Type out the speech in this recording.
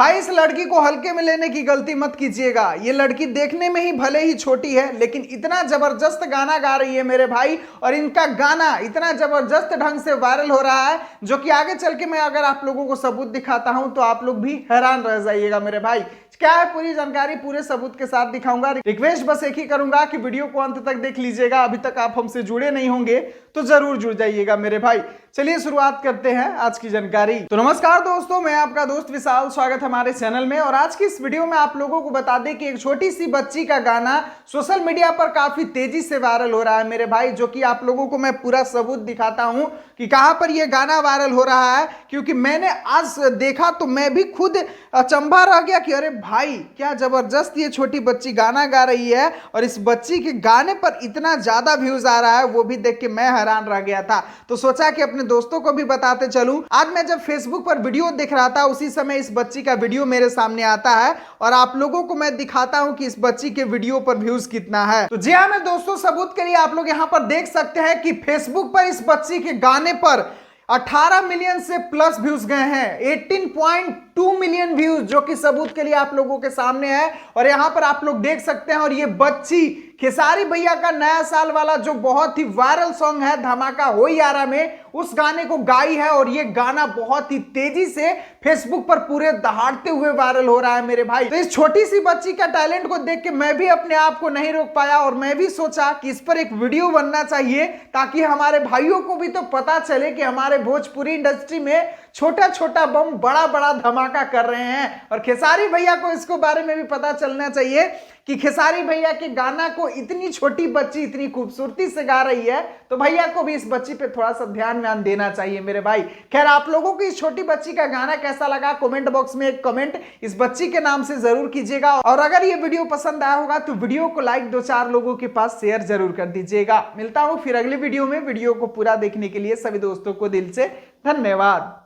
भाई इस लड़की को हल्के में लेने की गलती मत कीजिएगा। ये लड़की देखने में ही भले ही छोटी है, लेकिन इतना जबरदस्त गाना गा रही है मेरे भाई, और इनका गाना इतना जबरदस्त ढंग से वायरल हो रहा है, जो कि आगे चल के मैं अगर आप लोगों को सबूत दिखाता हूं तो आप लोग भी हैरान रह जाइएगा मेरे भाई। क्या है पूरी जानकारी पूरे सबूत के साथ दिखाऊंगा। रिक्वेस्ट बस एक ही करूंगा कि वीडियो को अंत तक देख लीजिएगा। अभी तक आप हमसे जुड़े नहीं होंगे तो जरूर जुड़ जाइएगा मेरे भाई। चलिए शुरुआत करते हैं आज की जानकारी। तो नमस्कार दोस्तों, मैं आपका दोस्त विशाल, स्वागत हमारे चैनल में। और आज की इस वीडियो में आप लोगों को बता दें कि एक छोटी सी बच्ची का गाना सोशल मीडिया पर काफी तेजी से वायरल हो रहा है मेरे भाई, जो कि आप लोगों को मैं पूरा सबूत दिखाता हूं कि कहां पर यह गाना वायरल हो रहा है। क्योंकि मैंने आज देखा तो मैं भी खुद अचंभा रह गया कि अरे भाई क्या जबरदस्त ये छोटी बच्ची गाना गा रही है, और इस बच्ची के गाने पर इतना ज्यादा व्यूज आ रहा है, वो भी देख के मैं हैरान रह गया था। तो सोचा कि अपने दोस्तों को भी बताते चलूं। आज मैं जब फेसबुक पर वीडियो देख रहा था, उसी समय इस बच्ची का वीडियो मेरे सामने आता है, और आप लोगों को मैं दिखाता हूं कि इस बच्ची के वीडियो पर व्यूज कितना है। तो जी हाँ मैं दोस्तों सबूत के लिए आप लोग यहां पर देख सकते हैं कि फेसबुक पर इस बच्ची के गाने पर 18 मिलियन से प्लस व्यूज गए हैं, 18.2 मिलियन व्यूज, जो कि सबूत के लिए आप लोगों के सामने है। और यहां पर आप लोग देख सकते हैं, और ये बच्ची खेसारी भैया का नया साल वाला जो बहुत ही वायरल सॉन्ग है धमाका हो यारा में, उस गाने को गाई है। और ये गाना बहुत ही तेजी से फेसबुक पर पूरे दहाड़ते हुए वायरल हो रहा है मेरे भाई। तो इस छोटी सी बच्ची का टैलेंट को देख के मैं भी अपने आप को नहीं रोक पाया, और मैं भी सोचा कि इस पर एक वीडियो बनना चाहिए, ताकि हमारे भाइयों को भी तो पता चले कि हमारे भोजपुरी इंडस्ट्री में छोटा छोटा बम बड़ा बड़ा धमाका कर रहे हैं। और खेसारी भैया को इसको बारे में भी पता चलना चाहिए कि खेसारी भैया के गाना को इतनी छोटी बच्ची इतनी खूबसूरती से गा रही है, तो भैया को भी इस बच्ची पे थोड़ा सा ध्यान देना चाहिए मेरे भाई। खैर आप लोगों को इस छोटी बच्ची का गाना कैसा लगा, कमेंट बॉक्स में एक कमेंट इस बच्ची के नाम से जरूर कीजिएगा। और अगर ये वीडियो पसंद आया होगा तो वीडियो को लाइक 2-4 लोगों के पास शेयर जरूर कर दीजिएगा। मिलता हूं फिर अगली वीडियो में। वीडियो को पूरा देखने के लिए सभी दोस्तों को दिल से धन्यवाद।